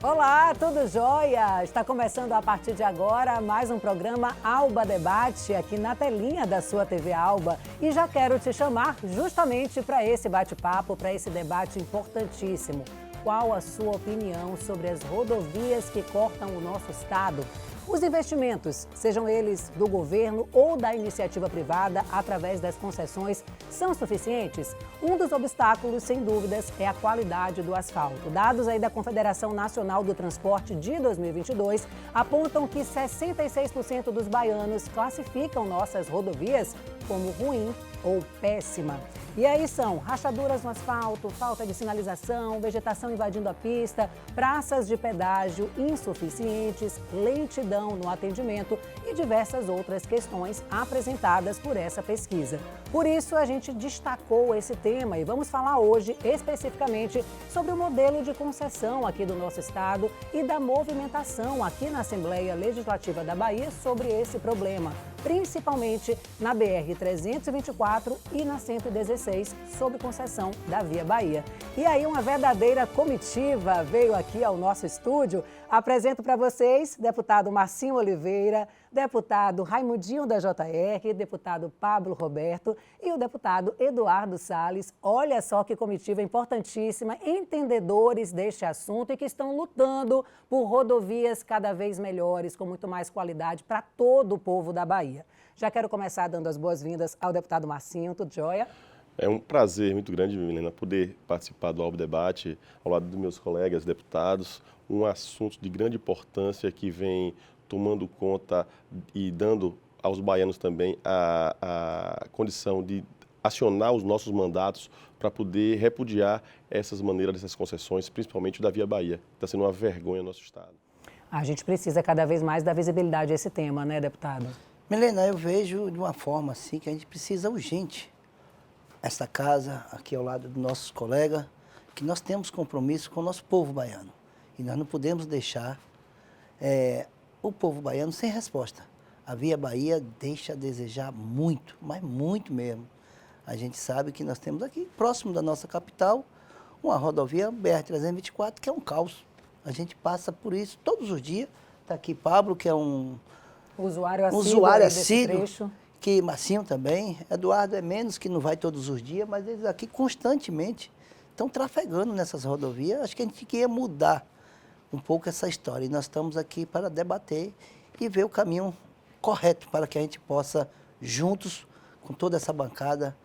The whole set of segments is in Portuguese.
Olá, tudo jóia? Está começando a partir de agora mais um programa Alba Debate aqui na telinha da sua TV Alba. E já quero te chamar justamente para esse bate-papo, para esse debate importantíssimo. Qual a sua opinião sobre as rodovias que cortam o nosso estado? Os investimentos, sejam eles do governo ou da iniciativa privada, através das concessões, são suficientes? Um dos obstáculos, sem dúvidas, é a qualidade do asfalto. Dados aí da Confederação Nacional do Transporte de 2022 apontam que 66% dos baianos classificam nossas rodovias como ruim ou péssima. E aí são rachaduras no asfalto, falta de sinalização, vegetação invadindo a pista, praças de pedágio insuficientes, lentidão no atendimento e diversas outras questões apresentadas por essa pesquisa. Por isso, a gente destacou esse tema e vamos falar hoje especificamente sobre o modelo de concessão aqui do nosso estado e da movimentação aqui na Assembleia Legislativa da Bahia sobre esse problema, principalmente na BR-324 e na 116, sob concessão da Via Bahia. E aí uma verdadeira comitiva veio aqui ao nosso estúdio. Apresento para vocês deputado Marcinho Oliveira, deputado Raimundinho da JR, deputado Pablo Roberto e o deputado Eduardo Salles. Olha só que comitiva importantíssima, entendedores deste assunto e que estão lutando por rodovias cada vez melhores, com muito mais qualidade para todo o povo da Bahia. Já quero começar dando as boas-vindas ao deputado Marcinho. Tudo jóia? É um prazer muito grande, Milena, poder participar do Alba Debate ao lado dos meus colegas deputados, um assunto de grande importância que vem tomando conta e dando aos baianos também a condição de acionar os nossos mandatos para poder repudiar essas maneiras, dessas concessões, principalmente da Via Bahia. Está sendo uma vergonha no nosso estado. A gente precisa cada vez mais dar visibilidade a esse tema, né, deputado? Milena, eu vejo de uma forma assim que a gente precisa urgente, esta casa aqui ao lado dos nossos colegas, que nós temos compromisso com o nosso povo baiano. E nós não podemos deixar o povo baiano sem resposta. A Via Bahia deixa a desejar muito, mas muito mesmo. A gente sabe que nós temos aqui, próximo da nossa capital, uma rodovia BR-324, que é um caos. A gente passa por isso todos os dias. Está aqui Pablo, que é um usuário assíduo, que Marcinho também. Eduardo é menos, que não vai todos os dias, mas eles aqui constantemente estão trafegando nessas rodovias. Acho que a gente queria mudar um pouco essa história. E nós estamos aqui para debater e ver o caminho correto para que a gente possa, juntos, com toda essa bancada,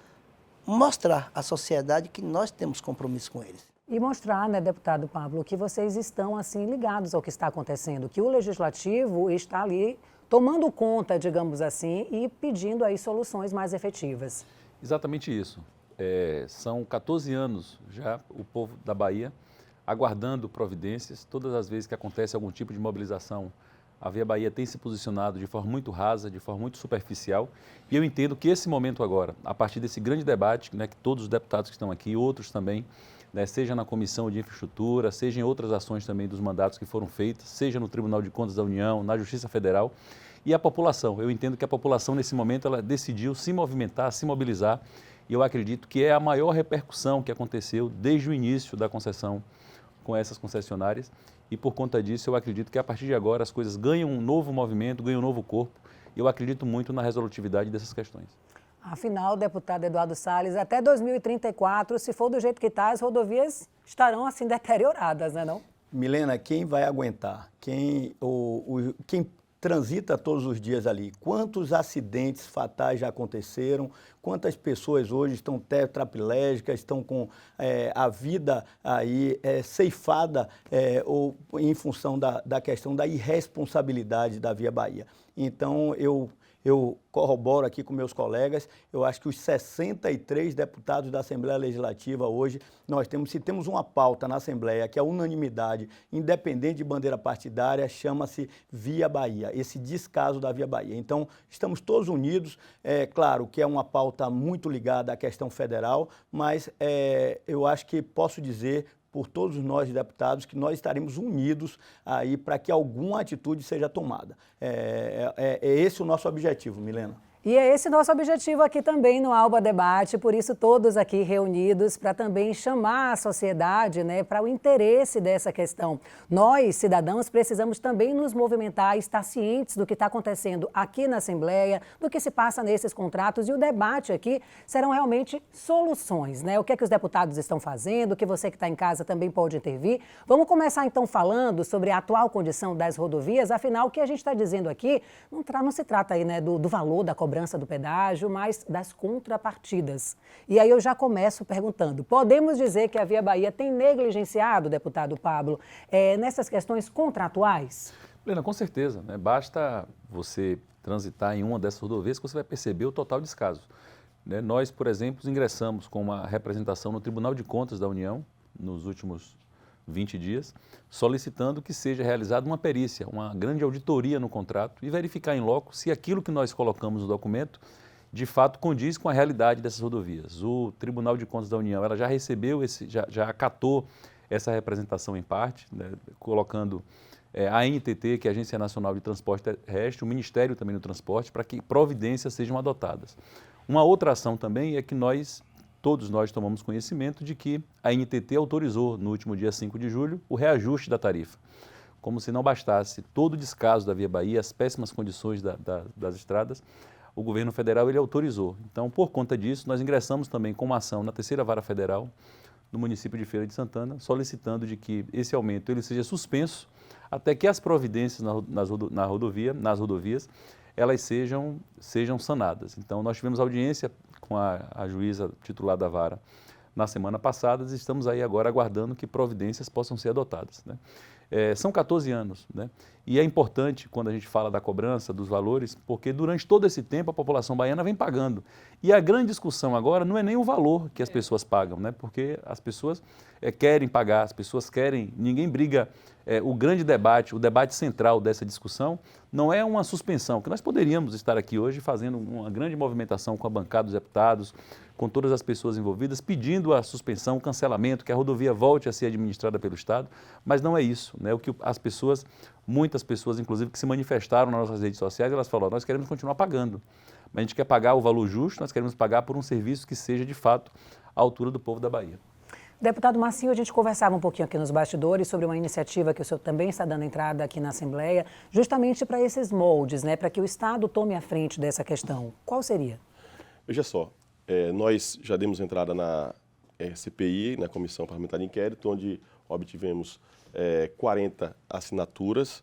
mostrar à sociedade que nós temos compromisso com eles. E mostrar, né, deputado Pablo, que vocês estão, assim, ligados ao que está acontecendo, que o Legislativo está ali tomando conta, digamos assim, e pedindo aí soluções mais efetivas. Exatamente isso. São 14 anos já o povo da Bahia aguardando providências. Todas as vezes que acontece algum tipo de mobilização, a Via Bahia tem se posicionado de forma muito rasa, de forma muito superficial. E eu entendo que esse momento agora, a partir desse grande debate, né, que todos os deputados que estão aqui, outros também, né, seja na Comissão de Infraestrutura, seja em outras ações também dos mandatos que foram feitas, seja no Tribunal de Contas da União, na Justiça Federal, e a população. Eu entendo que a população, nesse momento, ela decidiu se movimentar, se mobilizar, e eu acredito que é a maior repercussão que aconteceu desde o início da concessão com essas concessionárias, e por conta disso eu acredito que a partir de agora as coisas ganham um novo movimento, ganham um novo corpo, e eu acredito muito na resolutividade dessas questões. Afinal, deputado Eduardo Salles, até 2034, se for do jeito que está, as rodovias estarão assim deterioradas, né, não? Milena, quem vai aguentar? Quem transita todos os dias ali? Quantos acidentes fatais já aconteceram? Quantas pessoas hoje estão tetraplégicas, estão com a vida aí ceifada ou em função da questão da irresponsabilidade da Via Bahia? Então, eu corroboro aqui com meus colegas, eu acho que os 63 deputados da Assembleia Legislativa hoje, se temos uma pauta na Assembleia que é a unanimidade, independente de bandeira partidária, chama-se Via Bahia, esse descaso da Via Bahia. Então, estamos todos unidos, claro que é uma pauta muito ligada à questão federal, mas eu acho que posso dizer por todos nós deputados que nós estaremos unidos aí para que alguma atitude seja tomada. É esse o nosso objetivo, Milena. E é esse nosso objetivo aqui também no Alba Debate, por isso todos aqui reunidos para também chamar a sociedade, né, para o interesse dessa questão. Nós, cidadãos, precisamos também nos movimentar, estar cientes do que está acontecendo aqui na Assembleia, do que se passa nesses contratos, e o debate aqui serão realmente soluções, né? O que é que os deputados estão fazendo, o que você que está em casa também pode intervir. Vamos começar então falando sobre a atual condição das rodovias, afinal o que a gente está dizendo aqui não se trata aí, né, do valor da cobrança do pedágio, mas das contrapartidas. E aí eu já começo perguntando, podemos dizer que a Via Bahia tem negligenciado, deputado Pablo, nessas questões contratuais? Plena, com certeza, né? Basta você transitar em uma dessas rodovias que você vai perceber o total descaso. Né? Nós, por exemplo, ingressamos com uma representação no Tribunal de Contas da União nos últimos 20 dias, solicitando que seja realizada uma perícia, uma grande auditoria no contrato e verificar em loco se aquilo que nós colocamos no documento de fato condiz com a realidade dessas rodovias. O Tribunal de Contas da União ela já recebeu, já acatou essa representação em parte, né, colocando a ANTT, que é a Agência Nacional de Transporte Terrestre, o Ministério também do Transporte, para que providências sejam adotadas. Uma outra ação também é que todos nós tomamos conhecimento de que a ANTT autorizou, no último dia 5 de julho, o reajuste da tarifa. Como se não bastasse todo o descaso da Via Bahia, as péssimas condições das estradas, o governo federal ele autorizou. Então, por conta disso, nós ingressamos também com uma ação na Terceira Vara Federal, no município de Feira de Santana, solicitando de que esse aumento ele seja suspenso até que as providências nas rodovias elas sejam sanadas. Então, nós tivemos audiência com a juíza titular da vara na semana passada e estamos aí agora aguardando que providências possam ser adotadas. Né? São 14 anos, né? E é importante quando a gente fala da cobrança, dos valores, porque durante todo esse tempo a população baiana vem pagando. E a grande discussão agora não é nem o valor que as pessoas pagam, né? Porque as pessoas querem pagar, as pessoas querem, ninguém briga. O grande debate, o debate central dessa discussão não é uma suspensão, que nós poderíamos estar aqui hoje fazendo uma grande movimentação com a bancada dos deputados, com todas as pessoas envolvidas, pedindo a suspensão, o cancelamento, que a rodovia volte a ser administrada pelo Estado, mas não é isso, né? O que as pessoas, muitas pessoas, inclusive, que se manifestaram nas nossas redes sociais, elas falaram, nós queremos continuar pagando, mas a gente quer pagar o valor justo, nós queremos pagar por um serviço que seja, de fato, à altura do povo da Bahia. Deputado Marcinho, a gente conversava um pouquinho aqui nos bastidores sobre uma iniciativa que o senhor também está dando entrada aqui na Assembleia, justamente para esses moldes, né, para que o Estado tome a frente dessa questão. Qual seria? Veja só, nós já demos entrada na CPI, na Comissão Parlamentar de Inquérito, onde obtivemos 40 assinaturas,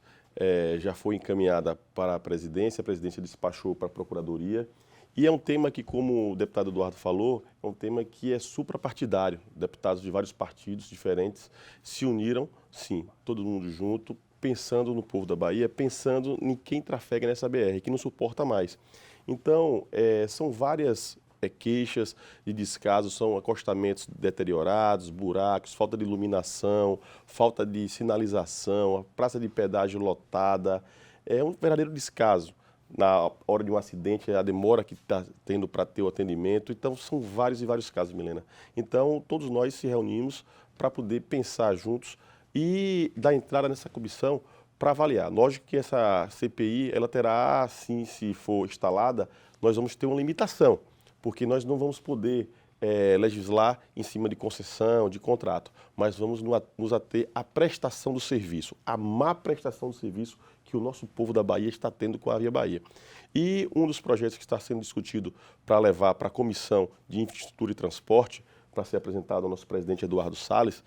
já foi encaminhada para a presidência despachou para a Procuradoria. E é um tema que, como o deputado Eduardo falou, é um tema que é suprapartidário. Deputados de vários partidos diferentes se uniram, sim, todo mundo junto, pensando no povo da Bahia, pensando em quem trafega nessa BR, que não suporta mais. Então, são várias queixas de descaso, são acostamentos deteriorados, buracos, falta de iluminação, falta de sinalização, a praça de pedágio lotada. É um verdadeiro descaso. Na hora de um acidente, a demora que está tendo para ter o atendimento. Então, são vários e vários casos, Milena. Então, todos nós se reunimos para poder pensar juntos e dar entrada nessa comissão para avaliar. Lógico que essa CPI, ela terá, assim, se for instalada, nós vamos ter uma limitação, porque nós não vamos poder legislar em cima de concessão, de contrato, mas vamos nos ater à prestação do serviço, à má prestação do serviço que o nosso povo da Bahia está tendo com a Via Bahia. E um dos projetos que está sendo discutido para levar para a Comissão de Infraestrutura e Transporte, para ser apresentado ao nosso presidente Eduardo Salles,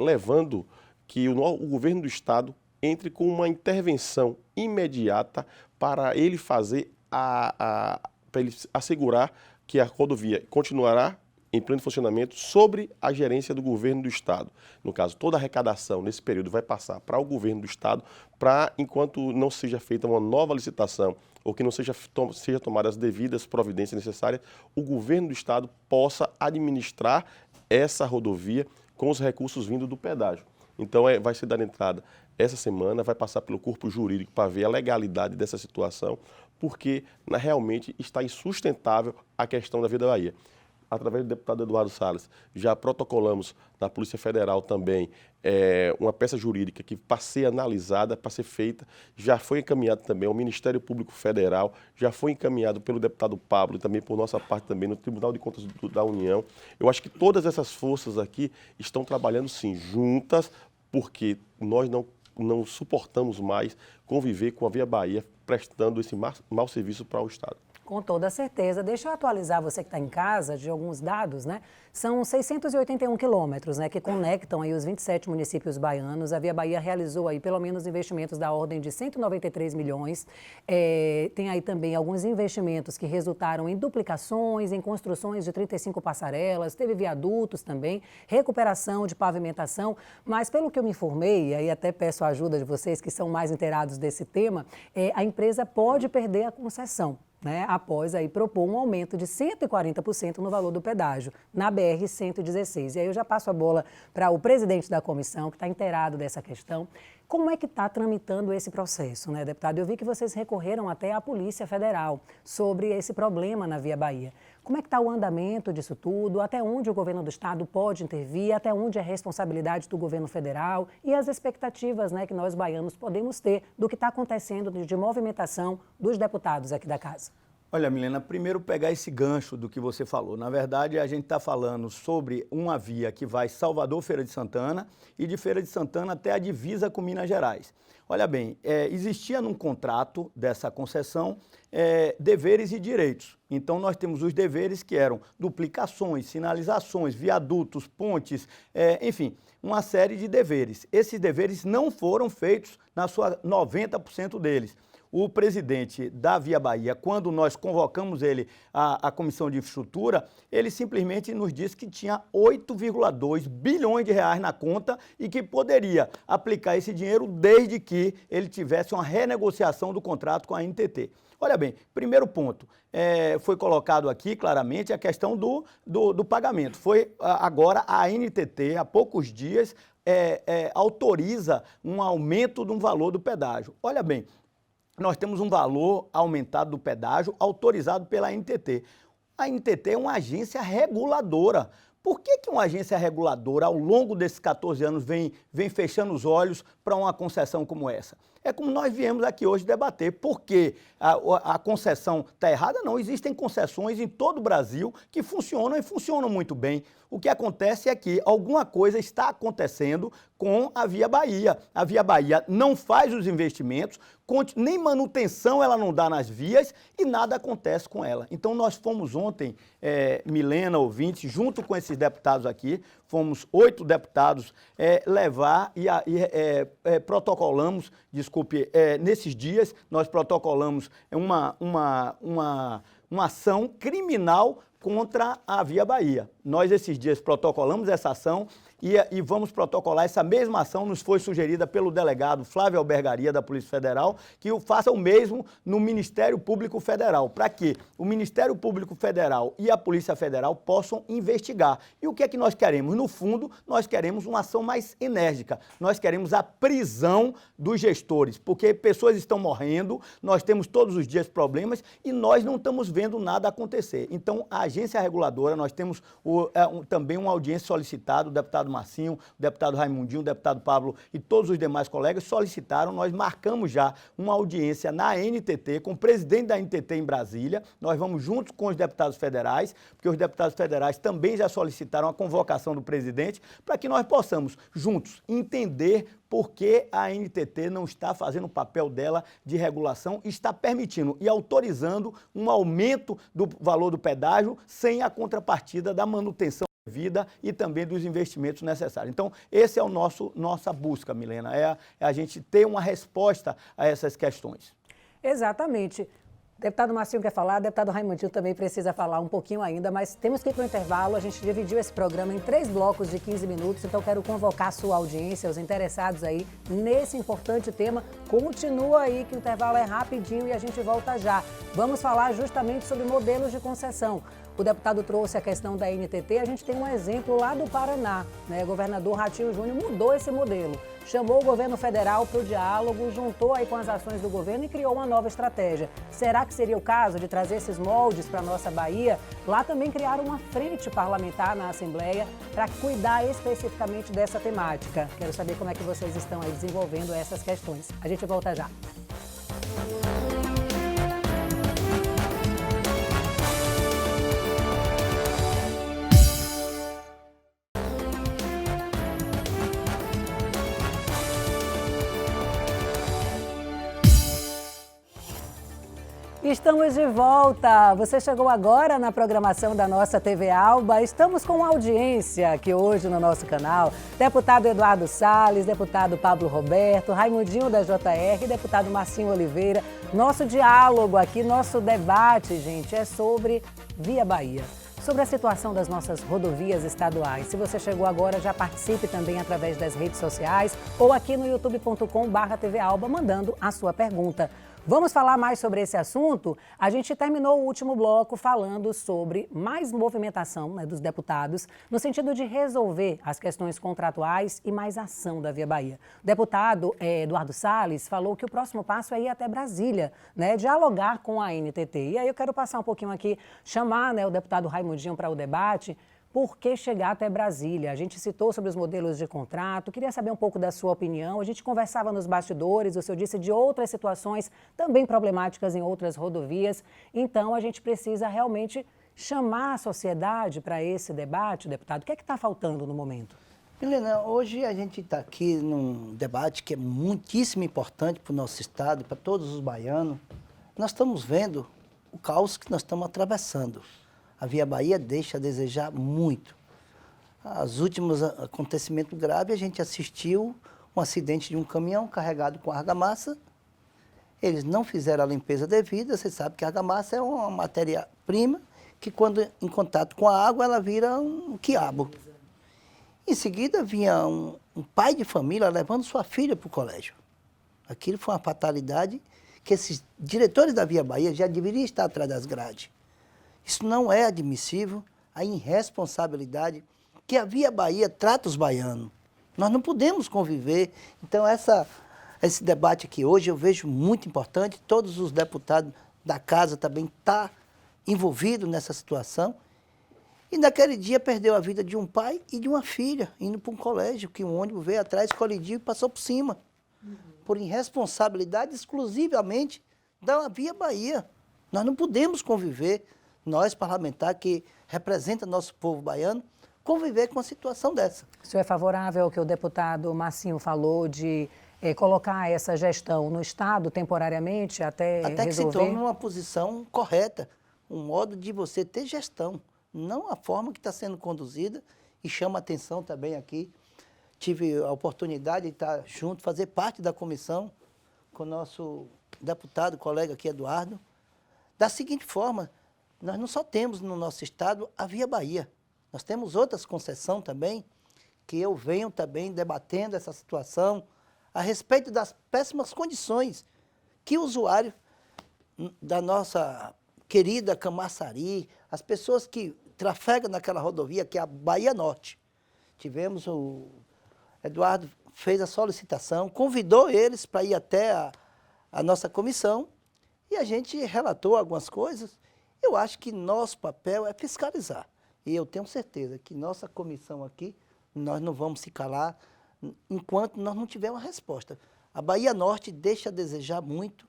levando que o governo do Estado entre com uma intervenção imediata para ele fazer para ele assegurar que a rodovia continuará em pleno funcionamento sobre a gerência do governo do Estado. No caso, toda a arrecadação nesse período vai passar para o governo do Estado, para, enquanto não seja feita uma nova licitação ou que não seja tomadas as devidas providências necessárias, o governo do Estado possa administrar essa rodovia com os recursos vindos do pedágio. Então, vai ser dada entrada essa semana, vai passar pelo corpo jurídico para ver a legalidade dessa situação, porque realmente está insustentável a questão da Via da Bahia. através do deputado Eduardo Salles, já protocolamos na Polícia Federal também uma peça jurídica que, para ser analisada, para ser feita, já foi encaminhado também ao Ministério Público Federal, já foi encaminhado pelo deputado Pablo e também por nossa parte também no Tribunal de Contas da União. Eu acho que todas essas forças aqui estão trabalhando, sim, juntas, porque nós não suportamos mais conviver com a Via Bahia prestando esse mau serviço para o Estado. Com toda certeza. Deixa eu atualizar você que está em casa de alguns dados, né? São 681 quilômetros, né, que conectam aí os 27 municípios baianos. A Via Bahia realizou aí pelo menos investimentos da ordem de 193 milhões. Tem aí também alguns investimentos que resultaram em duplicações, em construções de 35 passarelas, teve viadutos também, recuperação de pavimentação. Mas pelo que eu me informei, e aí até peço a ajuda de vocês que são mais inteirados desse tema, a empresa pode perder a concessão, né, após aí propor um aumento de 140% no valor do pedágio na BR-116. E aí eu já passo a bola para o presidente da comissão, que está inteirado dessa questão. Como é que está tramitando esse processo, né, deputado? Eu vi que vocês recorreram até à Polícia Federal sobre esse problema na Via Bahia. Como é que está o andamento disso tudo? Até onde o governo do estado pode intervir? Até onde é responsabilidade do governo federal? E as expectativas, né, que nós baianos podemos ter do que está acontecendo de movimentação dos deputados aqui da casa? Olha, Milena, primeiro pegar esse gancho do que você falou. Na verdade, a gente está falando sobre uma via que vai Salvador-Feira de Santana e de Feira de Santana até a divisa com Minas Gerais. Olha bem, existia num contrato dessa concessão deveres e direitos. Então, nós temos os deveres que eram duplicações, sinalizações, viadutos, pontes, enfim, uma série de deveres. Esses deveres não foram feitos na sua 90% deles. O presidente da Via Bahia, quando nós convocamos ele à Comissão de Infraestrutura, ele simplesmente nos disse que tinha 8,2 bilhões de reais na conta e que poderia aplicar esse dinheiro desde que ele tivesse uma renegociação do contrato com a NTT. Olha bem, primeiro ponto, foi colocado aqui claramente a questão do pagamento. Foi agora a NTT, há poucos dias, autoriza um aumento de um valor do pedágio. Olha bem, nós temos um valor aumentado do pedágio autorizado pela NTT. A NTT é uma agência reguladora. Por que uma agência reguladora, ao longo desses 14 anos, vem fechando os olhos para uma concessão como essa? É como nós viemos aqui hoje debater. Por que a concessão está errada? Não, existem concessões em todo o Brasil que funcionam e funcionam muito bem. O que acontece é que alguma coisa está acontecendo com a Via Bahia. A Via Bahia não faz os investimentos, nem manutenção ela não dá nas vias e nada acontece com ela. Então nós fomos ontem, Milena, ouvintes, junto com esses deputados aqui, fomos 8 deputados levar e protocolamos, desculpe, nesses dias nós protocolamos uma ação criminal contra a Via Bahia. Nós, esses dias, protocolamos essa ação e vamos protocolar essa mesma ação, nos foi sugerida pelo delegado Flávio Albergaria, da Polícia Federal, que faça o mesmo no Ministério Público Federal, para que o Ministério Público Federal e a Polícia Federal possam investigar. E o que é que nós queremos? No fundo, nós queremos uma ação mais enérgica, nós queremos a prisão dos gestores, porque pessoas estão morrendo, nós temos todos os dias problemas e nós não estamos vendo nada acontecer. Então, a agência reguladora, nós temos também uma audiência solicitada, o deputado Marcinho, o deputado Raimundinho, o deputado Pablo e todos os demais colegas solicitaram, nós marcamos já uma audiência na NTT, com o presidente da NTT em Brasília, nós vamos juntos com os deputados federais, porque os deputados federais também já solicitaram a convocação do presidente, para que nós possamos juntos entender por que a NTT não está fazendo o papel dela de regulação e está permitindo e autorizando um aumento do valor do pedágio sem a contrapartida da manutenção vida e também dos investimentos necessários. Então, esse é nossa busca, Milena, é a gente ter uma resposta a essas questões. Exatamente. Deputado Marcinho quer falar, deputado Raimundinho também precisa falar um pouquinho ainda, mas temos que ir para o intervalo. A gente dividiu esse programa em 3 blocos de 15 minutos, então quero convocar a sua audiência, os interessados aí nesse importante tema. Continua aí que o intervalo é rapidinho e a gente volta já. Vamos falar justamente sobre modelos de concessão. O deputado trouxe a questão da NTT, a gente tem um exemplo lá do Paraná, né? O governador Ratinho Júnior mudou esse modelo. chamou o governo federal para o diálogo, juntou aí com as ações do governo e criou uma nova estratégia. Será que seria o caso de trazer esses moldes para a nossa Bahia? Lá também criaram uma frente parlamentar na Assembleia para cuidar especificamente dessa temática. Quero saber como é que vocês estão aí desenvolvendo essas questões. A gente volta já. Estamos de volta. Você chegou agora na programação da nossa TV Alba. Estamos com audiência aqui hoje no nosso canal. Deputado Eduardo Salles, deputado Pablo Roberto, Raimundinho da JR, deputado Marcinho Oliveira. Nosso diálogo aqui, nosso debate, gente, é sobre Via Bahia. Sobre a situação das nossas rodovias estaduais. Se você chegou agora, já participe também através das redes sociais ou aqui no youtube.com/TV Alba, mandando a sua pergunta. Vamos falar mais sobre esse assunto? A gente terminou o último bloco falando sobre mais movimentação, né, dos deputados, no sentido de resolver as questões contratuais e mais ação da Via Bahia. O deputado Eduardo Salles falou que o próximo passo é ir até Brasília, né, dialogar com a NTT. E aí eu quero passar um pouquinho aqui, chamar, né, o deputado Raimundinho para o debate. Por que chegar até Brasília? A gente citou sobre os modelos de contrato, queria saber um pouco da sua opinião. A gente conversava nos bastidores, o senhor disse de outras situações também problemáticas em outras rodovias. Então, a gente precisa realmente chamar a sociedade para esse debate, deputado. O que é que está faltando no momento? Milena, hoje a gente está aqui num debate que é muitíssimo importante para o nosso estado, para todos os baianos. Nós estamos vendo o caos que nós estamos atravessando. A Via Bahia deixa a desejar muito. Os últimos acontecimentos graves, a gente assistiu um acidente de um caminhão carregado com argamassa. Eles não fizeram a limpeza devida. Você sabe que a argamassa é uma matéria-prima que, quando em contato com a água, ela vira um quiabo. Em seguida, vinha um pai de família levando sua filha para o colégio. Aquilo foi uma fatalidade que esses diretores da Via Bahia já deveriam estar atrás das grades. Isso não é admissível, a irresponsabilidade que a Via Bahia trata os baianos. Nós não podemos conviver. Então, esse debate aqui hoje eu vejo muito importante. Todos os deputados da casa também estão envolvidos nessa situação. E naquele dia perdeu a vida de um pai e de uma filha, indo para um colégio, que um ônibus veio atrás, colidiu e passou por cima. Por irresponsabilidade exclusivamente da Via Bahia. Nós não podemos conviver. Nós, parlamentares, que representam nosso povo baiano, conviver com uma situação dessa. O senhor é favorável ao que o deputado Marcinho falou de colocar essa gestão no Estado temporariamente até resolver? Até que se torne uma posição correta, um modo de você ter gestão, não a forma que está sendo conduzida, e chama atenção também aqui. Tive a oportunidade de estar junto, fazer parte da comissão com o nosso deputado, colega aqui, Eduardo, da seguinte forma: nós não só temos no nosso estado a Via Bahia, nós temos outras concessões também, que eu venho também debatendo essa situação a respeito das péssimas condições que o usuário da nossa querida Camaçari, as pessoas que trafegam naquela rodovia, que é a Bahia Norte. Tivemos o Eduardo fez a solicitação, convidou eles para ir até a nossa comissão e a gente relatou algumas coisas. Eu acho que nosso papel é fiscalizar. E eu tenho certeza que nossa comissão aqui, nós não vamos se calar enquanto nós não tivermos uma resposta. A Bahia Norte deixa a desejar muito,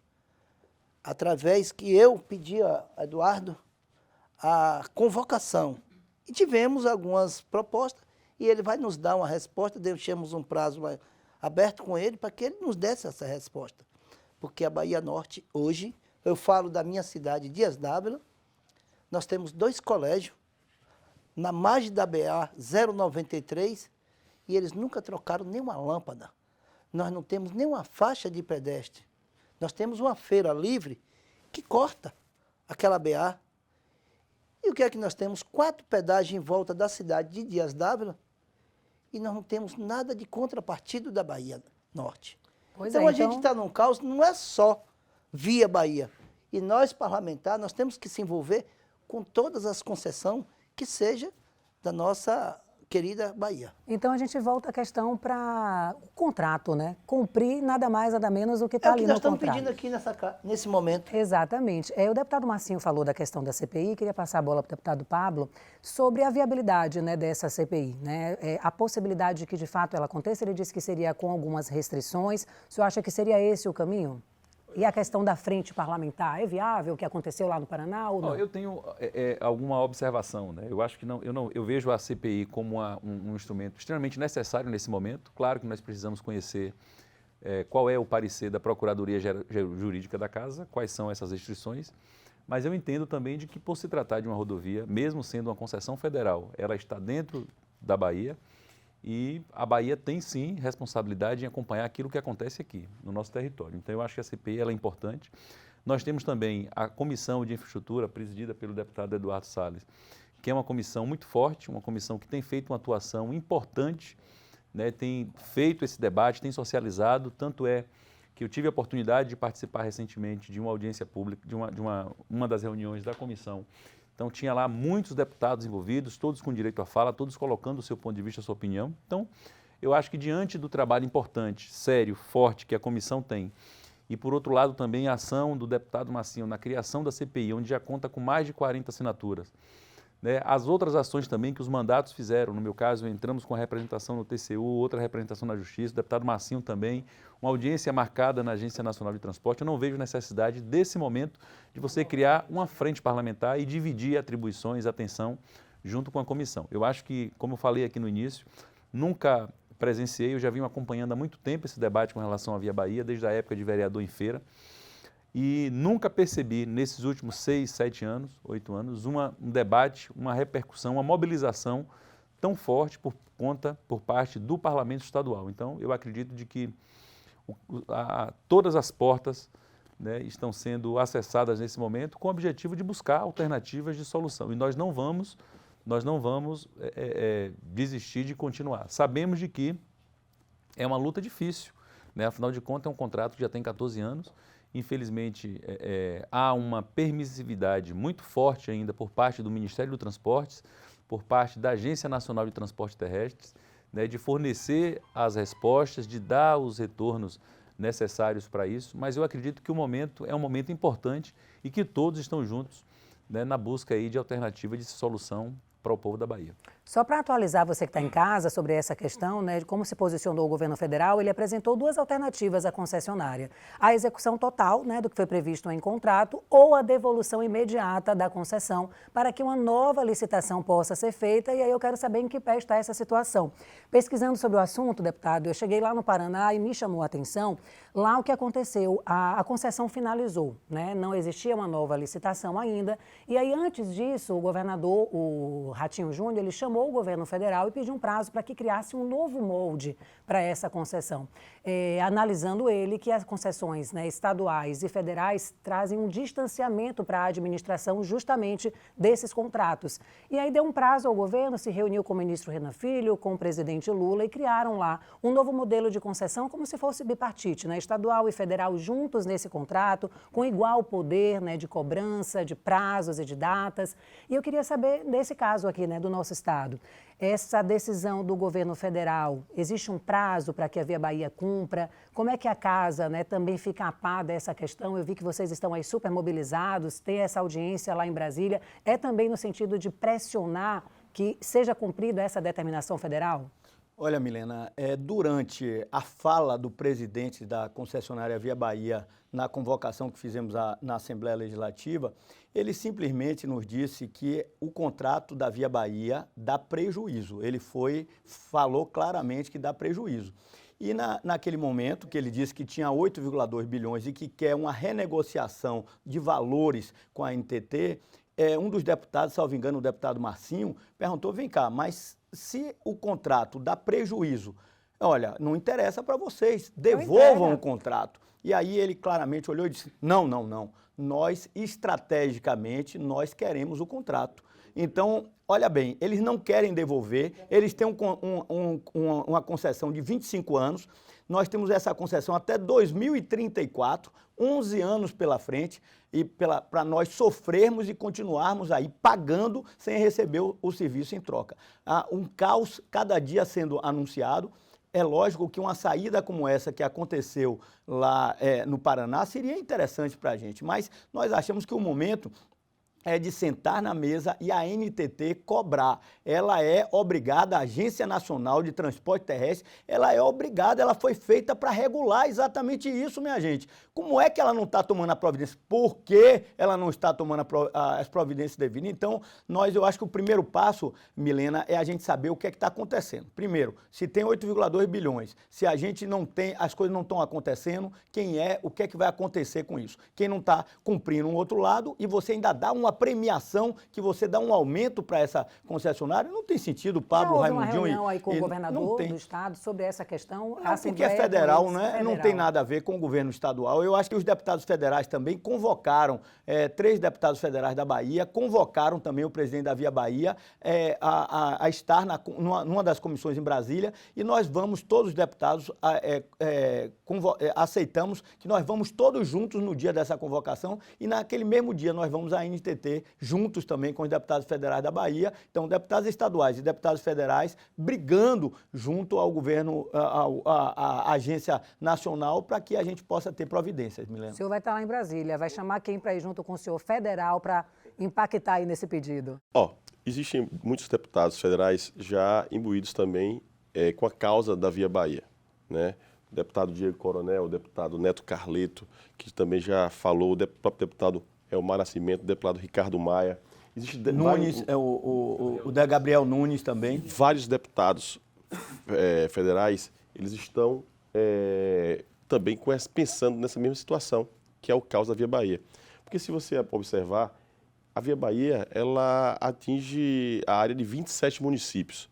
através que eu pedi a Eduardo a convocação. E tivemos algumas propostas e ele vai nos dar uma resposta, deixamos um prazo aberto com ele para que ele nos desse essa resposta. Porque a Bahia Norte, hoje, eu falo da minha cidade, Dias Dávila, nós temos 2 colégios, na margem da BA 093, e eles nunca trocaram nenhuma lâmpada. Nós não temos nenhuma faixa de pedestre. Nós temos uma feira livre que corta aquela BA. E o que é que nós temos? 4 pedágios em volta da cidade de Dias Dávila, e nós não temos nada de contrapartida da Bahia Norte. Então, a gente está num caos, não é só Via Bahia. E nós, parlamentares, nós temos que se envolver com todas as concessões que seja querida Bahia. Então a gente volta à questão para o contrato, né? Cumprir nada mais, nada menos do que está É o ali que no nós estamos contrato. pedindo aqui nesse momento. Exatamente. O deputado Marcinho falou da questão da CPI, queria passar a bola para o deputado Pablo sobre a viabilidade, né, dessa CPI, né? A possibilidade de que de fato ela aconteça, ele disse que seria com algumas restrições. O senhor acha que seria esse o caminho? E a questão da frente parlamentar, é viável o que aconteceu lá no Paraná ou não? Eu tenho alguma observação, né? Eu acho que eu vejo a CPI como um instrumento extremamente necessário nesse momento. Claro que nós precisamos conhecer qual é o parecer da Procuradoria Jurídica da Casa, quais são essas restrições, mas eu entendo também de que, por se tratar de uma rodovia, mesmo sendo uma concessão federal, ela está dentro da Bahia. E a Bahia tem, sim, responsabilidade em acompanhar aquilo que acontece aqui, no nosso território. Então, eu acho que a CPI ela é importante. Nós temos também a Comissão de Infraestrutura, presidida pelo deputado Eduardo Salles, que é uma comissão muito forte, uma comissão que tem feito uma atuação importante, né, tem feito esse debate, tem socializado, tanto é que eu tive a oportunidade de participar recentemente de uma audiência pública, de uma das reuniões da comissão. Então, tinha lá muitos deputados envolvidos, todos com direito à fala, todos colocando o seu ponto de vista, a sua opinião. Então, eu acho que diante do trabalho importante, sério, forte que a comissão tem, e por outro lado também a ação do deputado Marcinho na criação da CPI, onde já conta com mais de 40 assinaturas, né? As outras ações também que os mandatos fizeram, no meu caso, entramos com a representação no TCU, outra representação na Justiça, o deputado Marcinho também, uma audiência marcada na Agência Nacional de Transporte. Eu não vejo necessidade, desse momento, de você criar uma frente parlamentar e dividir atribuições, atenção, junto com a comissão. Eu acho que, como eu falei aqui no início, nunca presenciei, eu já vim acompanhando há muito tempo esse debate com relação à Via Bahia, desde a época de vereador em feira, e nunca percebi, nesses últimos 6, 7 anos, 8 anos, um debate, uma repercussão, uma mobilização tão forte por parte do Parlamento Estadual. Então, eu acredito de que todas as portas, né, estão sendo acessadas nesse momento com o objetivo de buscar alternativas de solução. E nós não vamos desistir de continuar. Sabemos de que é uma luta difícil, né? Afinal de contas, é um contrato que já tem 14 anos. Infelizmente, há uma permissividade muito forte ainda por parte do Ministério dos Transportes, por parte da Agência Nacional de Transportes Terrestres, né, de fornecer as respostas, de dar os retornos necessários para isso, mas eu acredito que o momento é um momento importante e que todos estão juntos, né, na busca aí de alternativa de solução para o povo da Bahia. Só para atualizar você que está em casa sobre essa questão, né, de como se posicionou o governo federal, ele apresentou duas alternativas à concessionária. A execução total, né, do que foi previsto em contrato ou a devolução imediata da concessão para que uma nova licitação possa ser feita. E aí eu quero saber em que pé está essa situação. Pesquisando sobre o assunto, deputado, eu cheguei lá no Paraná e me chamou a atenção lá o que aconteceu. A concessão finalizou, né, não existia uma nova licitação ainda. E aí antes disso, o governador, o Ratinho Júnior, ele chamou o governo federal e pediu um prazo para que criasse um novo molde para essa concessão, analisando ele que as concessões, né, estaduais e federais trazem um distanciamento para a administração justamente desses contratos. E aí deu um prazo ao governo, se reuniu com o ministro Renan Filho, com o presidente Lula e criaram lá um novo modelo de concessão como se fosse bipartite, né, estadual e federal juntos nesse contrato, com igual poder, né, de cobrança, de prazos e de datas. E eu queria saber desse caso aqui, né, do nosso estado. Essa decisão do governo federal, existe um prazo para que a Via Bahia cumpra? Como é que a casa, né, também fica a par dessa questão? Eu vi que vocês estão aí super mobilizados, tem essa audiência lá em Brasília. É também no sentido de pressionar que seja cumprida essa determinação federal? Olha, Milena, durante a fala do presidente da concessionária Via Bahia na convocação que fizemos na Assembleia Legislativa, ele simplesmente nos disse que o contrato da Via Bahia dá prejuízo. Ele falou claramente que dá prejuízo. E naquele momento que ele disse que tinha 8,2 bilhões e que quer uma renegociação de valores com a NTT, um dos deputados, salvo engano, o deputado Marcinho, perguntou, vem cá, mas se o contrato dá prejuízo, olha, não interessa para vocês, devolvam o contrato. E aí ele claramente olhou e disse, não, nós estrategicamente, nós queremos o contrato. Então, olha bem, eles não querem devolver, eles têm uma concessão de 25 anos, nós temos essa concessão até 2034, 11 anos pela frente, e para nós sofrermos e continuarmos aí pagando sem receber o serviço em troca. Um caos cada dia sendo anunciado. É lógico que uma saída como essa que aconteceu lá no Paraná seria interessante para a gente, mas nós achamos que o momento é de sentar na mesa e a NTT cobrar. Ela é obrigada, a Agência Nacional de Transporte Terrestre, ela é obrigada, ela foi feita para regular exatamente isso, minha gente. Como é que ela não está tomando a providência? Por que ela não está tomando as providências devidas? Então, eu acho que o primeiro passo, Milena, é a gente saber o que é que está acontecendo. Primeiro, se tem 8,2 bilhões, se a gente não tem, as coisas não estão acontecendo, o que é que vai acontecer com isso? Quem não está cumprindo um outro lado e você ainda dá uma premiação, que você dá um aumento para essa concessionária, não tem sentido, Pablo, Raimundinho. Já houve uma reunião aí com o governador do estado sobre essa questão? Não, porque é federal, né? Não tem nada a ver com o governo estadual. Eu acho que os deputados federais também convocaram, 3 deputados federais da Bahia, convocaram também o presidente da Via Bahia a estar numa das comissões em Brasília, e nós vamos, todos os deputados, aceitamos que nós vamos todos juntos no dia dessa convocação, e naquele mesmo dia nós vamos à NTT juntos também com os deputados federais da Bahia. Então, deputados estaduais e deputados federais brigando junto ao governo, à Agência Nacional, para que a gente possa ter providências, Milena. O senhor vai estar lá em Brasília, vai chamar quem para ir junto com o senhor federal para impactar aí nesse pedido? Existem muitos deputados federais já imbuídos também com a causa da Via Bahia, né? O deputado Diego Coronel, o deputado Neto Carleto, que também já falou, o próprio deputado Elmar Nascimento, o deputado Ricardo Maia. Nunes, o da Gabriel Nunes também. Vários deputados federais, eles estão também pensando nessa mesma situação, que é o caos da Via Bahia. Porque se você observar, a Via Bahia, ela atinge a área de 27 municípios.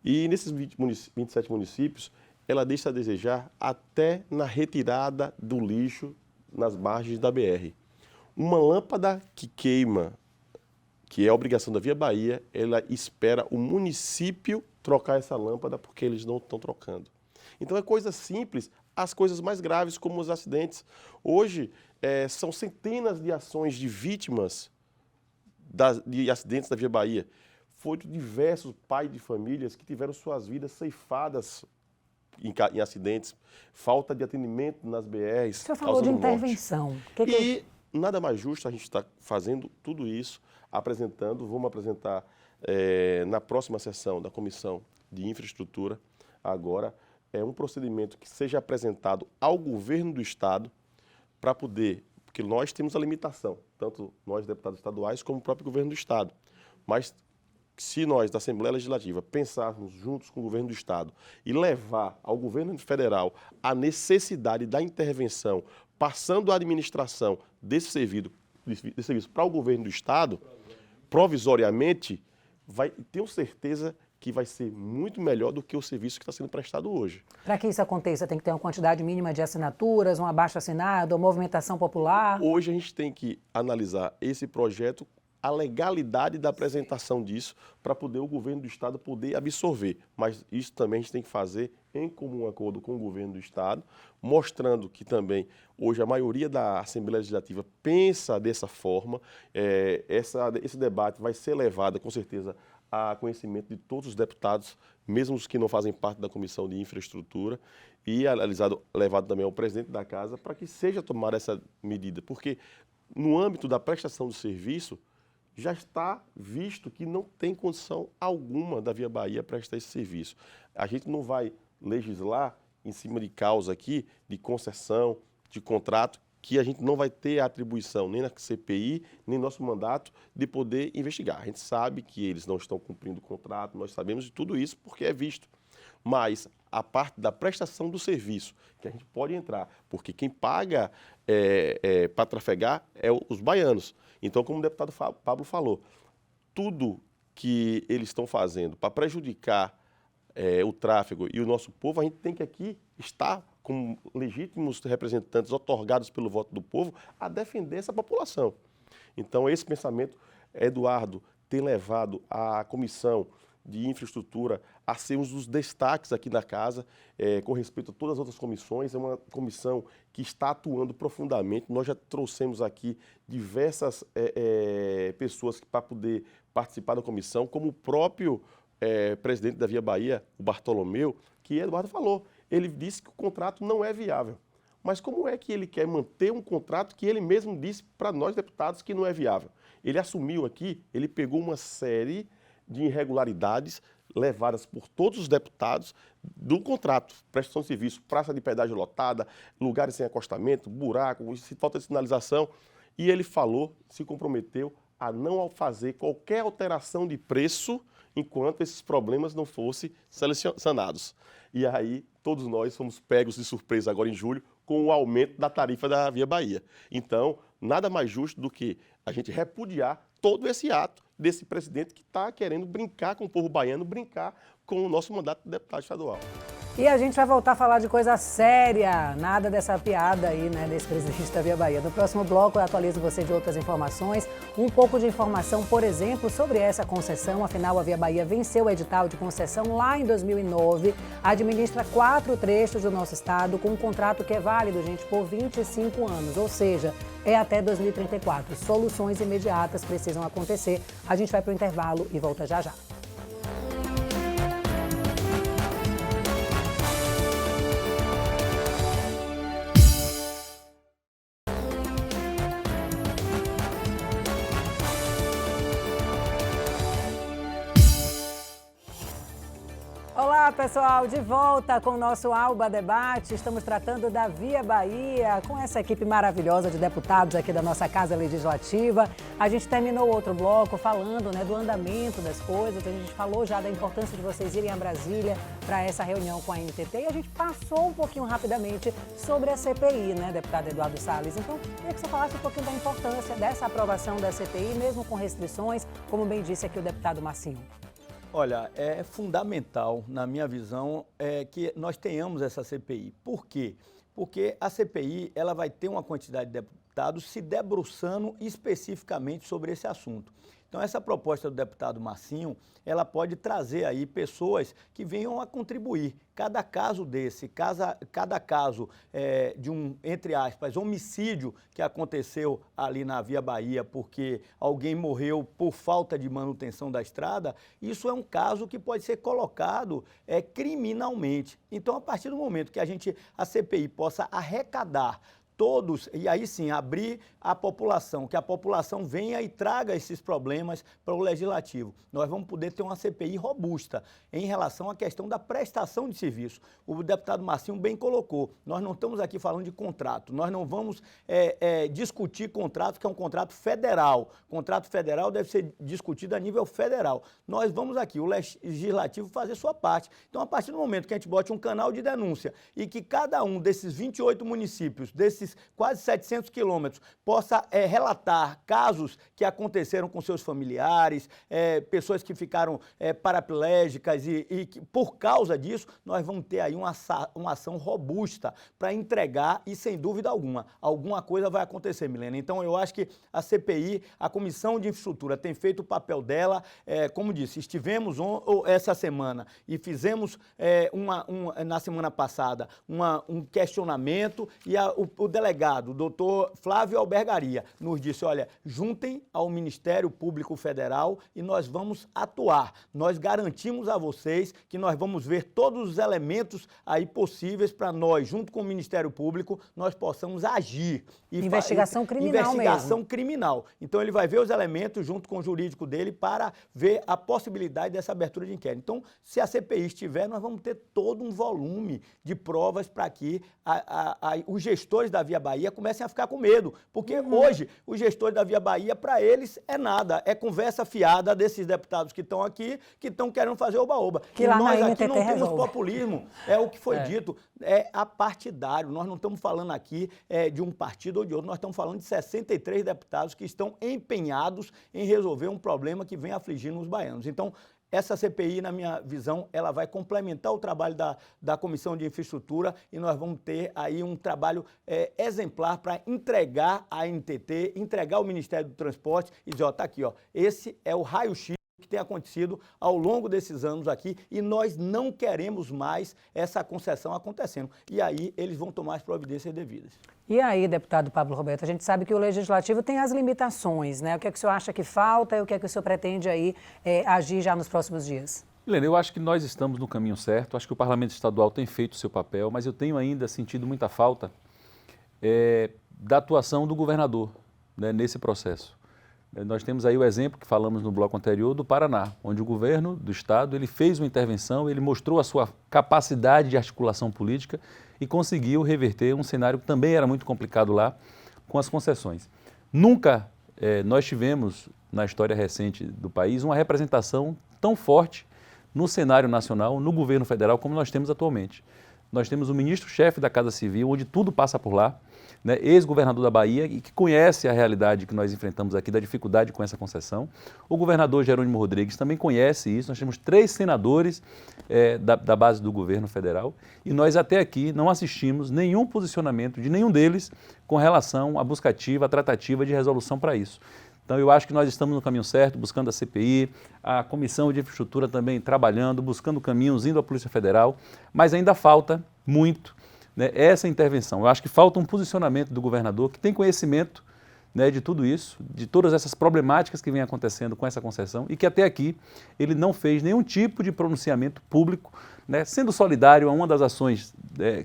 E nesses 27 municípios, ela deixa a desejar até na retirada do lixo nas margens da BR. Uma lâmpada que queima, que é a obrigação da Via Bahia, ela espera o município trocar essa lâmpada porque eles não estão trocando. Então é coisa simples, as coisas mais graves como os acidentes. Hoje são centenas de ações de vítimas de acidentes da Via Bahia. Foram diversos pais de famílias que tiveram suas vidas ceifadas em acidentes, falta de atendimento nas BRs. O senhor falou de intervenção. E nada mais justo a gente estar fazendo tudo isso, vamos apresentar na próxima sessão da Comissão de Infraestrutura, agora, um procedimento que seja apresentado ao governo do Estado para poder, porque nós temos a limitação, tanto nós deputados estaduais como o próprio governo do Estado, mas se nós da Assembleia Legislativa pensarmos juntos com o governo do Estado e levar ao governo federal a necessidade da intervenção, passando a administração desse serviço para o governo do Estado, provisoriamente, tenho certeza que vai ser muito melhor do que o serviço que está sendo prestado hoje. Para que isso aconteça, tem que ter uma quantidade mínima de assinaturas, um abaixo-assinado, uma movimentação popular? Hoje a gente tem que analisar esse projeto, a legalidade da apresentação disso, para poder o governo do Estado poder absorver. Mas isso também a gente tem que fazer em comum acordo com o governo do Estado, mostrando que também hoje a maioria da Assembleia Legislativa pensa dessa forma. Esse debate vai ser levado, com certeza, a conhecimento de todos os deputados, mesmo os que não fazem parte da Comissão de Infraestrutura, e levado também ao presidente da Casa para que seja tomada essa medida. Porque no âmbito da prestação do serviço, já está visto que não tem condição alguma da Via Bahia prestar esse serviço. A gente não vai legislar em cima de causa aqui, de concessão, de contrato, que a gente não vai ter a atribuição nem na CPI, nem no nosso mandato de poder investigar. A gente sabe que eles não estão cumprindo o contrato, nós sabemos de tudo isso porque é visto. Mas a parte da prestação do serviço, que a gente pode entrar, porque quem paga para trafegar é os baianos. Então, como o deputado Pablo falou, tudo que eles estão fazendo para prejudicar o tráfego e o nosso povo, a gente tem que aqui estar como legítimos representantes otorgados pelo voto do povo a defender essa população. Então, esse pensamento, Eduardo, ter levado a comissão de infraestrutura a ser um dos destaques aqui na casa, com respeito a todas as outras comissões, é uma comissão que está atuando profundamente. Nós já trouxemos aqui diversas pessoas para poder participar da comissão, como o próprio presidente da Via Bahia, o Bartolomeu, que Eduardo falou. Ele disse que o contrato não é viável. Mas como é que ele quer manter um contrato que ele mesmo disse para nós, deputados, que não é viável? Ele assumiu aqui, ele pegou uma série de irregularidades levadas por todos os deputados do contrato, prestação de serviço, praça de pedágio lotada, lugares sem acostamento, buraco, falta de sinalização. E ele falou, se comprometeu a não fazer qualquer alteração de preço enquanto esses problemas não fossem sanados. E aí, todos nós fomos pegos de surpresa agora em julho com o aumento da tarifa da Via Bahia. Então, nada mais justo do que a gente repudiar todo esse ato desse presidente que está querendo brincar com o povo baiano, brincar com o nosso mandato de deputado estadual. E a gente vai voltar a falar de coisa séria, nada dessa piada aí, né, desse presidente da Via Bahia. No próximo bloco eu atualizo você de outras informações, um pouco de informação, por exemplo, sobre essa concessão. Afinal, a Via Bahia venceu o edital de concessão lá em 2009, administra 4 trechos do nosso estado com um contrato que é válido, gente, por 25 anos, ou seja, é até 2034. Soluções imediatas precisam acontecer. A gente vai para o intervalo e volta já já. Olá, pessoal, de volta com o nosso Alba Debate. Estamos tratando da Via Bahia, com essa equipe maravilhosa de deputados aqui da nossa Casa Legislativa. A gente terminou outro bloco falando, né, do andamento das coisas. A gente falou já da importância de vocês irem a Brasília para essa reunião com a NTT. E a gente passou um pouquinho rapidamente sobre a CPI, né, deputado Eduardo Salles. Então, queria que você falasse um pouquinho da importância dessa aprovação da CPI, mesmo com restrições, como bem disse aqui o deputado Marcinho. Olha, é fundamental, na minha visão, que nós tenhamos essa CPI. Por quê? Porque a CPI ela vai ter uma quantidade de deputados se debruçando especificamente sobre esse assunto. Então, essa proposta do deputado Marcinho, ela pode trazer aí pessoas que venham a contribuir. Cada caso desse, cada caso de um, entre aspas, homicídio que aconteceu ali na Via Bahia porque alguém morreu por falta de manutenção da estrada, isso é um caso que pode ser colocado criminalmente. Então, a partir do momento que a CPI possa arrecadar todos, e aí sim, abrir a população, que a população venha e traga esses problemas para o Legislativo. Nós vamos poder ter uma CPI robusta em relação à questão da prestação de serviço. O deputado Marcinho bem colocou, nós não estamos aqui falando de contrato, nós não vamos discutir contrato, que é um contrato federal. Contrato federal deve ser discutido a nível federal. Nós vamos aqui, o Legislativo, fazer sua parte. Então, a partir do momento que a gente bote um canal de denúncia e que cada um desses 28 municípios, desses quase 700 quilômetros, possa relatar casos que aconteceram com seus familiares, pessoas que ficaram paraplégicas e que, por causa disso, nós vamos ter aí uma ação robusta para entregar e, sem dúvida alguma coisa vai acontecer, Milena. Então, eu acho que a CPI, a Comissão de Infraestrutura, tem feito o papel dela. Como disse, estivemos essa semana e fizemos na semana passada um questionamento e o delegado, o doutor Flávio Albergaria, nos disse, olha, juntem ao Ministério Público Federal e nós vamos atuar. Nós garantimos a vocês que nós vamos ver todos os elementos aí possíveis para nós, junto com o Ministério Público, nós possamos agir. Investigação criminal Investigação mesmo. criminal. Então, ele vai ver os elementos junto com o jurídico dele para ver a possibilidade dessa abertura de inquérito. Então, se a CPI estiver, nós vamos ter todo um volume de provas para que os gestores da Via Bahia comecem a ficar com medo, porque hoje os gestores da Via Bahia, para eles, é nada, é conversa fiada desses deputados que estão aqui, que estão querendo fazer oba-oba. Que e lá nós na aqui NTT não temos resolve. populismo, é o que foi dito, é apartidário. Nós não estamos falando aqui de um partido ou de outro, nós estamos falando de 63 deputados que estão empenhados em resolver um problema que vem afligindo os baianos. Então, essa CPI, na minha visão, ela vai complementar o trabalho da Comissão de Infraestrutura e nós vamos ter aí um trabalho exemplar para entregar a NTT, entregar ao Ministério do Transporte e dizer, ó, tá aqui, ó, esse é o raio-x que tem acontecido ao longo desses anos aqui e nós não queremos mais essa concessão acontecendo. E aí eles vão tomar as providências devidas. E aí, deputado Pablo Roberto, a gente sabe que o Legislativo tem as limitações, né? O que é que o senhor acha que falta e o que é que o senhor pretende aí agir já nos próximos dias? Helena, eu acho que nós estamos no caminho certo, acho que o Parlamento Estadual tem feito o seu papel, mas eu tenho ainda sentido muita falta da atuação do governador, né, nesse processo. Nós temos aí o exemplo que falamos no bloco anterior do Paraná, onde o governo do estado ele fez uma intervenção, ele mostrou a sua capacidade de articulação política e conseguiu reverter um cenário que também era muito complicado lá com as concessões. Nunca nós tivemos na história recente do país uma representação tão forte no cenário nacional, no governo federal, como nós temos atualmente. Nós temos o ministro-chefe da Casa Civil, onde tudo passa por lá, né, ex-governador da Bahia e que conhece a realidade que nós enfrentamos aqui, da dificuldade com essa concessão. O governador Jerônimo Rodrigues também conhece isso. Nós temos 3 senadores da base do governo federal e nós até aqui não assistimos nenhum posicionamento de nenhum deles com relação à busca ativa, à tratativa de resolução para isso. Então, eu acho que nós estamos no caminho certo, buscando a CPI, a Comissão de Infraestrutura também trabalhando, buscando caminhos, indo à Polícia Federal, mas ainda falta muito, né, essa intervenção. Eu acho que falta um posicionamento do governador que tem conhecimento, né, de tudo isso, de todas essas problemáticas que vêm acontecendo com essa concessão e que até aqui ele não fez nenhum tipo de pronunciamento público, né, sendo solidário a uma das ações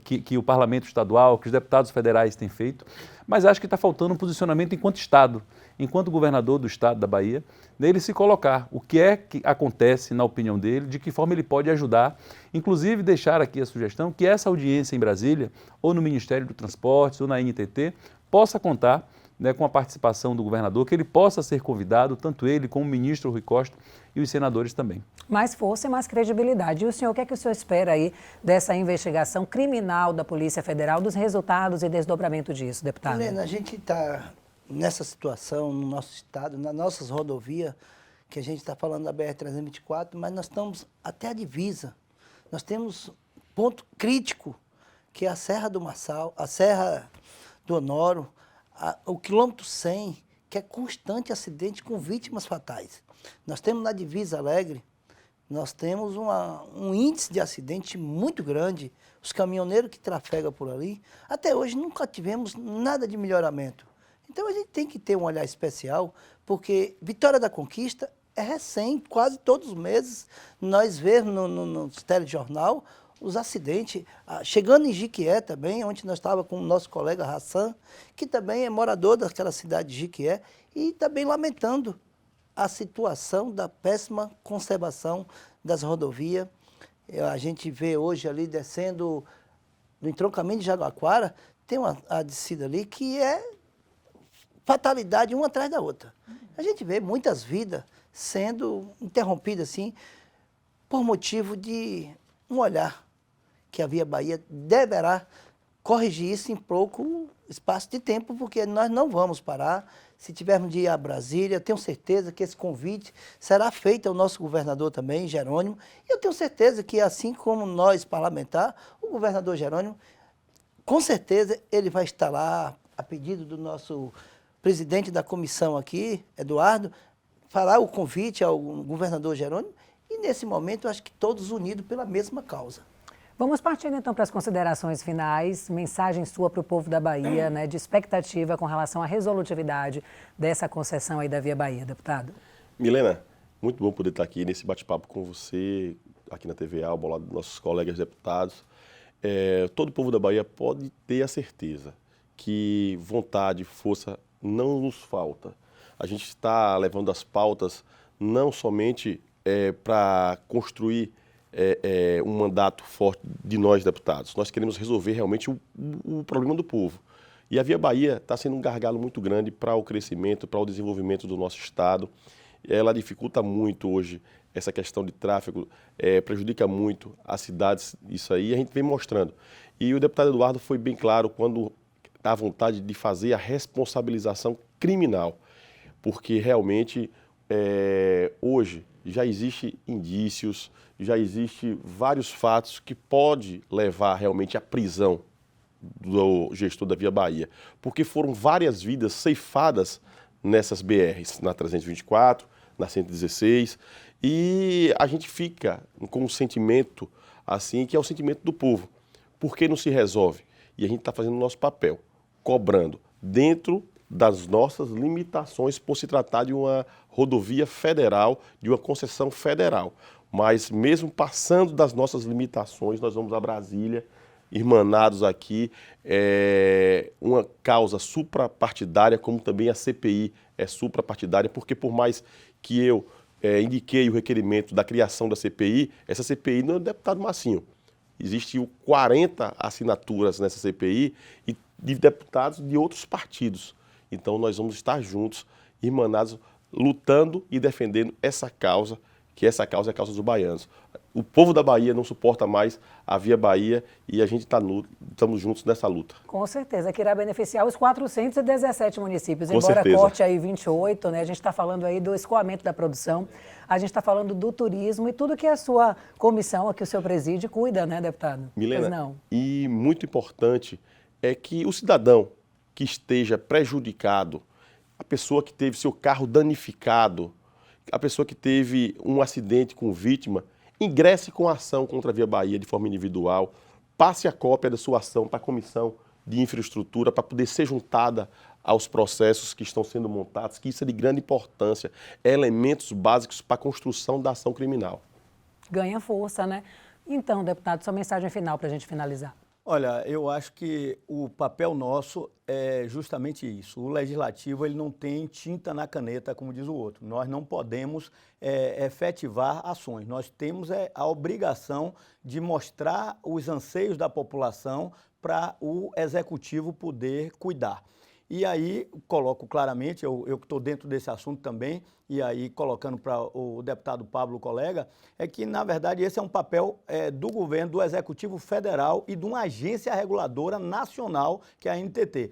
que o Parlamento Estadual, que os deputados federais têm feito, mas acho que está faltando um posicionamento enquanto Estado, enquanto governador do Estado da Bahia, nele se colocar o que é que acontece na opinião dele, de que forma ele pode ajudar, inclusive deixar aqui a sugestão que essa audiência em Brasília, ou no Ministério do Transportes, ou na NTT, possa contar, né, com a participação do governador, que ele possa ser convidado, tanto ele como o ministro Rui Costa e os senadores também. Mais força e mais credibilidade. E o senhor, o que é que o senhor espera aí dessa investigação criminal da Polícia Federal, dos resultados e desdobramento disso, deputado? Helena, a gente está nessa situação no nosso estado, nas nossas rodovias, que a gente está falando da BR-324, mas nós estamos até a divisa. Nós temos ponto crítico, que é a Serra do Marçal, a Serra do Honoro, o quilômetro 100, que é constante acidente com vítimas fatais. Nós temos na Divisa Alegre, nós temos um índice de acidente muito grande. Os caminhoneiros que trafegam por ali, até hoje nunca tivemos nada de melhoramento. Então a gente tem que ter um olhar especial, porque Vitória da Conquista é recém, quase todos os meses, nós vemos no telejornal os acidentes, chegando em Jiquié também, onde nós estávamos com o nosso colega Hassan, que também é morador daquela cidade de Jiquié, e também lamentando a situação da péssima conservação das rodovias. A gente vê hoje ali descendo no entroncamento de Jaguaquara, tem a descida ali que é fatalidade uma atrás da outra. A gente vê muitas vidas sendo interrompidas assim por motivo de um olhar que a Via Bahia deverá corrigir isso em pouco espaço de tempo, porque nós não vamos parar. Se tivermos de ir a Brasília, tenho certeza que esse convite será feito ao nosso governador também, Jerônimo, e eu tenho certeza que, assim como nós, parlamentar, o governador Jerônimo, com certeza ele vai estar lá, a pedido do nosso presidente da comissão aqui, Eduardo, fará o convite ao governador Jerônimo, e nesse momento eu acho que todos unidos pela mesma causa. Vamos partir então para as considerações finais, mensagem sua para o povo da Bahia, né, de expectativa com relação à resolutividade dessa concessão aí da Via Bahia, deputado. Milena, muito bom poder estar aqui nesse bate-papo com você, aqui na TV Alba, ao lado dos nossos colegas deputados. Todo o povo da Bahia pode ter a certeza que vontade, força não nos falta. A gente está levando as pautas não somente para construir um mandato forte de nós, deputados. Nós queremos resolver realmente o problema do povo. E a Via Bahia está sendo um gargalo muito grande para o crescimento, para o desenvolvimento do nosso estado. ela dificulta muito hoje essa questão de tráfego, prejudica muito as cidades, isso aí a gente vem mostrando. E o deputado Eduardo foi bem claro quando a vontade de fazer a responsabilização criminal, porque realmente hoje já existem indícios, já existem vários fatos que pode levar realmente à prisão do gestor da Via Bahia, porque foram várias vidas ceifadas nessas BRs, na 324, na 116, e a gente fica com um sentimento assim, que é o sentimento do povo. Por que não se resolve? E a gente está fazendo o nosso papel, cobrando dentro das nossas limitações por se tratar de uma rodovia federal, de uma concessão federal. Mas mesmo passando das nossas limitações, nós vamos a Brasília, irmanados aqui, uma causa suprapartidária, como também a CPI é suprapartidária, porque por mais que eu indiquei o requerimento da criação da CPI, essa CPI não é do deputado Massinho. Existiam 40 assinaturas nessa CPI e de deputados de outros partidos. Então nós vamos estar juntos, irmanados, lutando e defendendo essa causa, que essa causa é a causa dos baianos. O povo da Bahia não suporta mais a Via Bahia e a gente estamos juntos nessa luta. Com certeza, que irá beneficiar os 417 municípios, Com embora certeza. corte aí 28, né? A gente está falando aí do escoamento da produção, a gente está falando do turismo e tudo que a sua comissão, aqui o seu presídio, cuida, né, deputado? Milena, Pois não. e muito importante é que o cidadão que esteja prejudicado, a pessoa que teve seu carro danificado, a pessoa que teve um acidente com vítima, ingresse com a ação contra a Via Bahia de forma individual, passe a cópia da sua ação para a Comissão de Infraestrutura para poder ser juntada aos processos que estão sendo montados, que isso é de grande importância, é elementos básicos para a construção da ação criminal. Ganha força, né? Então, deputado, sua mensagem final para a gente finalizar. Olha, eu acho que o papel nosso é justamente isso. O legislativo ele não tem tinta na caneta, como diz o outro. Nós não podemos efetivar ações. Nós temos a obrigação de mostrar os anseios da população para o executivo poder cuidar. E aí, coloco claramente, eu que estou dentro desse assunto também, e aí colocando para o deputado Pablo, colega, é que, na verdade, esse é um papel do governo, do Executivo Federal e de uma agência reguladora nacional, que é a ANTT.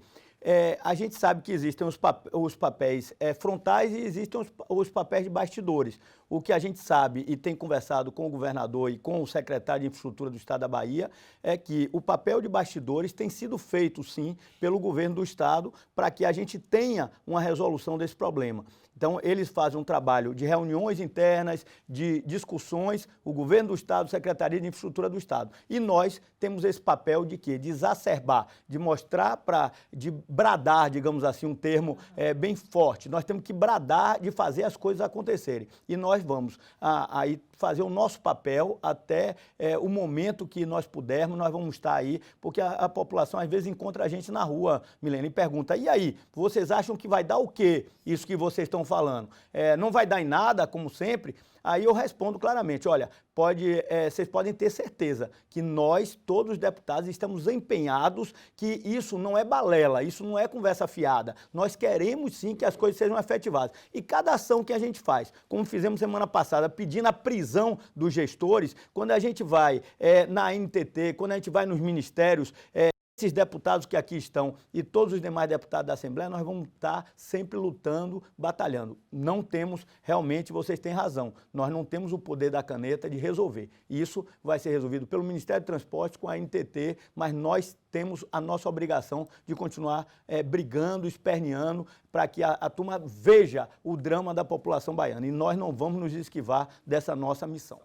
A gente sabe que existem os papéis frontais e existem os papéis de bastidores. O que a gente sabe e tem conversado com o governador e com o secretário de Infraestrutura do Estado da Bahia é que o papel de bastidores tem sido feito, sim, pelo governo do Estado para que a gente tenha uma resolução desse problema. Então, eles fazem um trabalho de reuniões internas, de discussões, o governo do Estado, Secretaria de Infraestrutura do Estado. E nós temos esse papel de quê? De exacerbar, de mostrar de bradar, digamos assim, um termo bem forte. Nós temos que bradar de fazer as coisas acontecerem. E nós vamos aí fazer o nosso papel até o momento que nós pudermos, nós vamos estar aí, porque a população às vezes encontra a gente na rua, Milena, e pergunta, e aí, vocês acham que vai dar o quê isso que vocês estão falando? Não vai dar em nada, como sempre? Aí eu respondo claramente, olha, vocês podem ter certeza que nós, todos os deputados, estamos empenhados que isso não é balela, isso não é conversa fiada. Nós queremos sim que as coisas sejam efetivadas. E cada ação que a gente faz, como fizemos semana passada, pedindo a prisão dos gestores, quando a gente vai na NTT, quando a gente vai nos ministérios, esses deputados que aqui estão e todos os demais deputados da Assembleia, nós vamos estar sempre lutando, batalhando. Não temos, realmente, vocês têm razão, nós não temos o poder da caneta de resolver. Isso vai ser resolvido pelo Ministério do Transporte com a NTT, mas nós temos a nossa obrigação de continuar brigando, esperneando, para que a turma veja o drama da população baiana. E nós não vamos nos esquivar dessa nossa missão.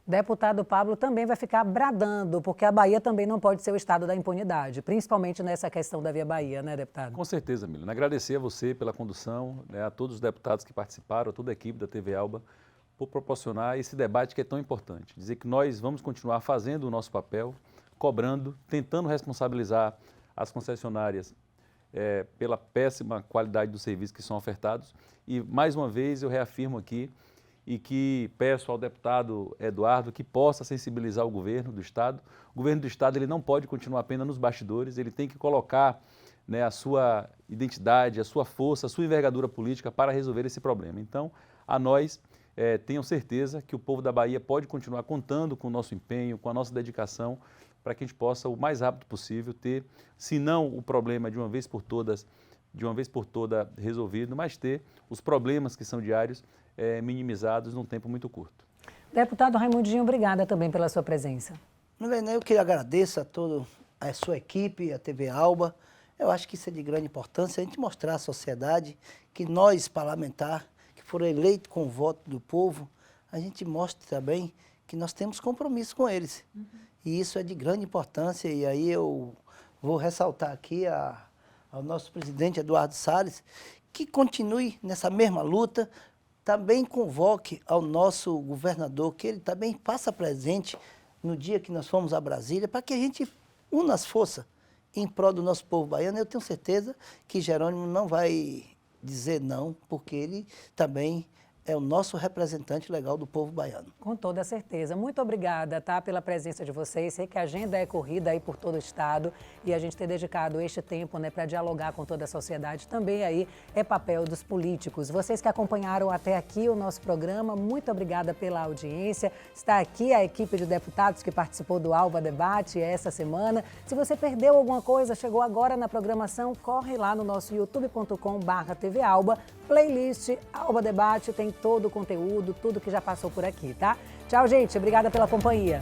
Deputado Pablo também vai ficar bradando, porque a Bahia também não pode ser o estado da impunidade, principalmente nessa questão da Via Bahia, né, deputado? Com certeza, Milena. Agradecer a você pela condução, né, a todos os deputados que participaram, a toda a equipe da TV Alba, por proporcionar esse debate que é tão importante. Dizer que nós vamos continuar fazendo o nosso papel, cobrando, tentando responsabilizar as concessionárias pela péssima qualidade dos serviços que são ofertados. E, mais uma vez, eu reafirmo aqui e que peço ao deputado Eduardo que possa sensibilizar o governo do Estado. O governo do Estado ele não pode continuar apenas nos bastidores, ele tem que colocar, né, a sua identidade, a sua força, a sua envergadura política para resolver esse problema. Então, a nós, tenham certeza que o povo da Bahia pode continuar contando com o nosso empenho, com a nossa dedicação, para que a gente possa, o mais rápido possível, ter, se não o problema de uma vez por toda resolvido, mas ter os problemas que são diários minimizados num tempo muito curto. Deputado Raimundinho, obrigada também pela sua presença. Milena, eu que agradeço a toda a sua equipe, a TV Alba. Eu acho que isso é de grande importância, a gente mostrar à sociedade que nós, parlamentares, que foram eleitos com o voto do povo, a gente mostra também que nós temos compromisso com eles. E isso é de grande importância, e aí eu vou ressaltar aqui ao nosso presidente Eduardo Salles, que continue nessa mesma luta, também convoque ao nosso governador, que ele também faça presente no dia que nós fomos a Brasília, para que a gente una as forças em prol do nosso povo baiano. Eu tenho certeza que Jerônimo não vai dizer não, porque ele também é o nosso representante legal do povo baiano. Com toda certeza. Muito obrigada, tá, pela presença de vocês. Sei que a agenda é corrida aí por todo o estado e a gente ter dedicado este tempo, né, para dialogar com toda a sociedade também aí é papel dos políticos. Vocês que acompanharam até aqui o nosso programa, muito obrigada pela audiência. Está aqui a equipe de deputados que participou do Alba Debate essa semana. Se você perdeu alguma coisa, chegou agora na programação, corre lá no nosso youtube.com/TV Alba, playlist Alba Debate, tem todo o conteúdo, tudo que já passou por aqui, tá? Tchau, gente. Obrigada pela companhia.